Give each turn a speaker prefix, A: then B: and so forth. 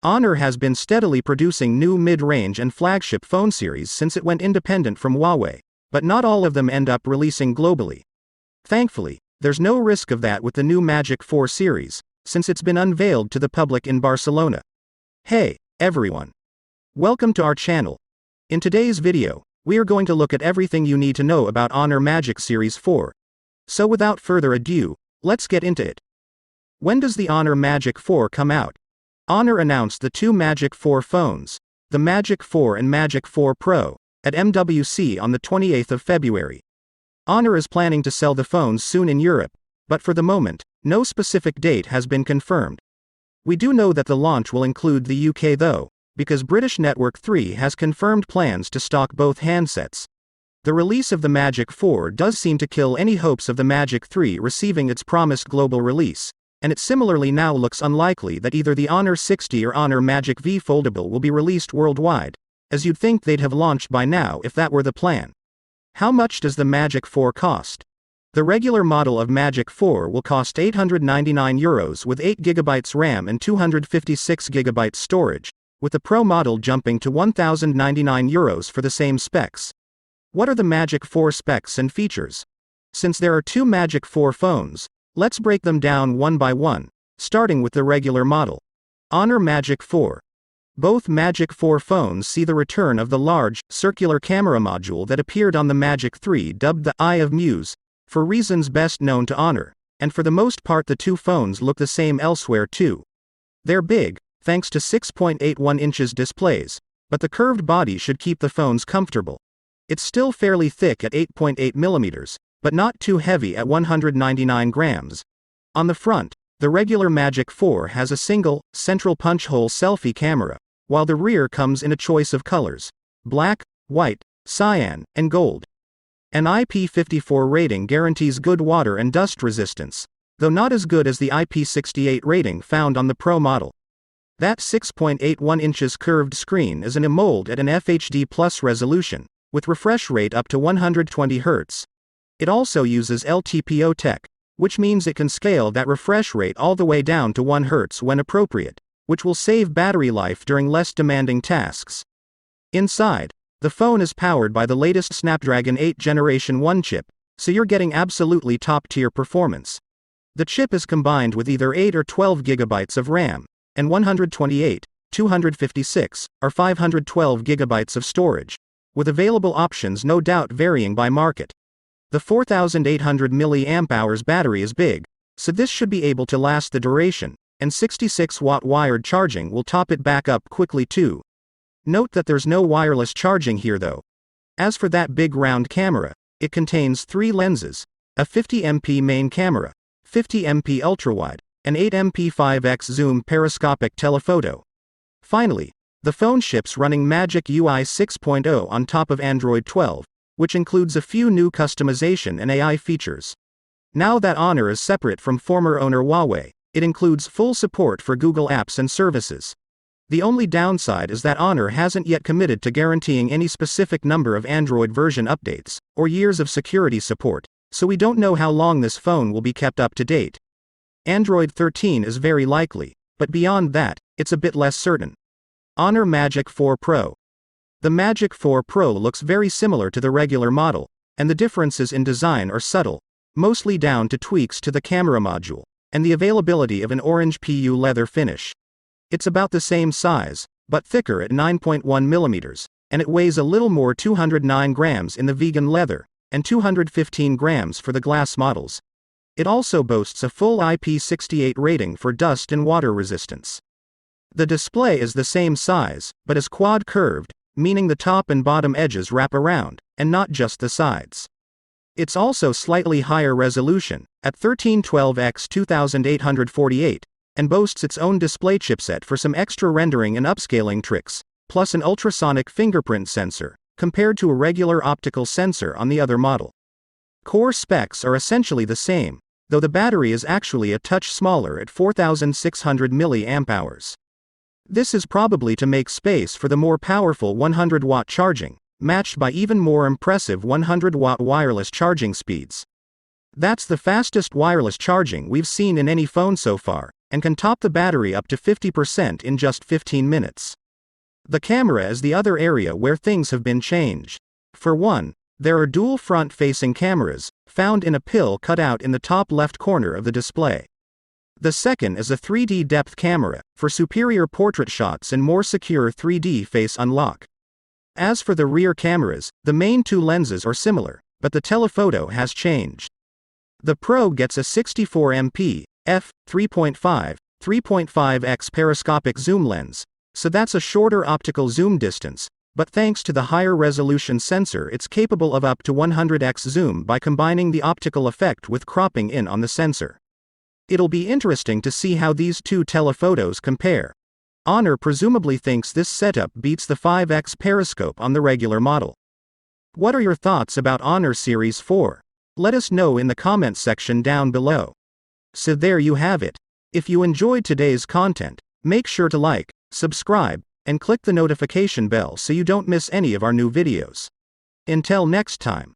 A: Honor has been steadily producing new mid-range and flagship phone series since it went independent from Huawei, but not all of them end up releasing globally. Thankfully, there's no risk of that with the new Magic 4 series, since it's been unveiled to the public in Barcelona. Hey, everyone! Welcome to our channel. In today's video, we are going to look at everything you need to know about Honor Magic Series 4. So without further ado, let's get into it. When does the Honor Magic 4 come out? Honor announced the two Magic 4 phones, the Magic 4 and Magic 4 Pro, at MWC on the 28th of February. Honor is planning to sell the phones soon in Europe, but for the moment, no specific date has been confirmed. We do know that the launch will include the UK though, because British Network 3 has confirmed plans to stock both handsets. The release of the Magic 4 does seem to kill any hopes of the Magic 3 receiving its promised global release, and it similarly now looks unlikely that either the Honor 60 or Honor Magic V Foldable will be released worldwide, as you'd think they'd have launched by now if that were the plan. How much does the Magic 4 cost? The regular model of Magic 4 will cost €899 with 8GB RAM and 256GB storage, with the Pro model jumping to €1,099 for the same specs. What are the Magic 4 specs and features? Since there are two Magic 4 phones, let's break them down one by one, starting with the regular model. Honor Magic 4. Both Magic 4 phones see the return of the large, circular camera module that appeared on the Magic 3 dubbed the Eye of Muse, for reasons best known to Honor, and for the most part the two phones look the same elsewhere too. They're big, thanks to 6.81 inches displays, but the curved body should keep the phones comfortable. It's still fairly thick at 8.8 millimeters, but not too heavy at 199 grams. On the front, the regular Magic 4 has a single, central punch-hole selfie camera, while the rear comes in a choice of colors: black, white, cyan, and gold. An IP54 rating guarantees good water and dust resistance, though not as good as the IP68 rating found on the Pro model. That 6.81 inches curved screen is an AMOLED at an FHD Plus resolution, with refresh rate up to 120 Hz. It also uses LTPO tech, which means it can scale that refresh rate all the way down to 1 Hz when appropriate, which will save battery life during less demanding tasks. Inside, the phone is powered by the latest Snapdragon 8 Generation 1 chip, so you're getting absolutely top-tier performance. The chip is combined with either 8 or 12 GB of RAM, and 128, 256, or 512 GB of storage, with available options no doubt varying by market. The 4,800 mAh battery is big, so this should be able to last the duration, and 66-watt wired charging will top it back up quickly too. Note that there's no wireless charging here though. As for that big round camera, it contains 3 lenses, a 50MP main camera, 50MP ultrawide, and 8MP 5x zoom periscopic telephoto. Finally, the phone ships running Magic UI 6.0 on top of Android 12, which includes a few new customization and AI features. Now that Honor is separate from former owner Huawei, it includes full support for Google Apps and services. The only downside is that Honor hasn't yet committed to guaranteeing any specific number of Android version updates, or years of security support, so we don't know how long this phone will be kept up to date. Android 13 is very likely, but beyond that, it's a bit less certain. Honor Magic 4 Pro. The Magic 4 Pro looks very similar to the regular model, and the differences in design are subtle, mostly down to tweaks to the camera module, and the availability of an orange PU leather finish. It's about the same size, but thicker at 9.1 millimeters, and it weighs a little more 209 grams in the vegan leather, and 215 grams for the glass models. It also boasts a full IP68 rating for dust and water resistance. The display is the same size, but is quad curved, meaning the top and bottom edges wrap around, and not just the sides. It's also slightly higher resolution, at 1312x 2848, and boasts its own display chipset for some extra rendering and upscaling tricks, plus an ultrasonic fingerprint sensor, compared to a regular optical sensor on the other model. Core specs are essentially the same, though the battery is actually a touch smaller at 4,600 mAh. This is probably to make space for the more powerful 100-watt charging, matched by even more impressive 100-watt wireless charging speeds. That's the fastest wireless charging we've seen in any phone so far, and can top the battery up to 50% in just 15 minutes. The camera is the other area where things have been changed. For one, there are dual front-facing cameras, found in a pill cut out in the top left corner of the display. The second is a 3D depth camera, for superior portrait shots and more secure 3D face unlock. As for the rear cameras, the main two lenses are similar, but the telephoto has changed. The Pro gets a 64MP, f/3.5, 3.5x periscopic zoom lens, so that's a shorter optical zoom distance, but thanks to the higher resolution sensor it's capable of up to 100x zoom by combining the optical effect with cropping in on the sensor. It'll be interesting to see how these two telephotos compare. Honor presumably thinks this setup beats the 5x periscope on the regular model. What are your thoughts about Honor Series 4? Let us know in the comments section down below. So there you have it. If you enjoyed today's content, make sure to like, subscribe, and click the notification bell so you don't miss any of our new videos. Until next time.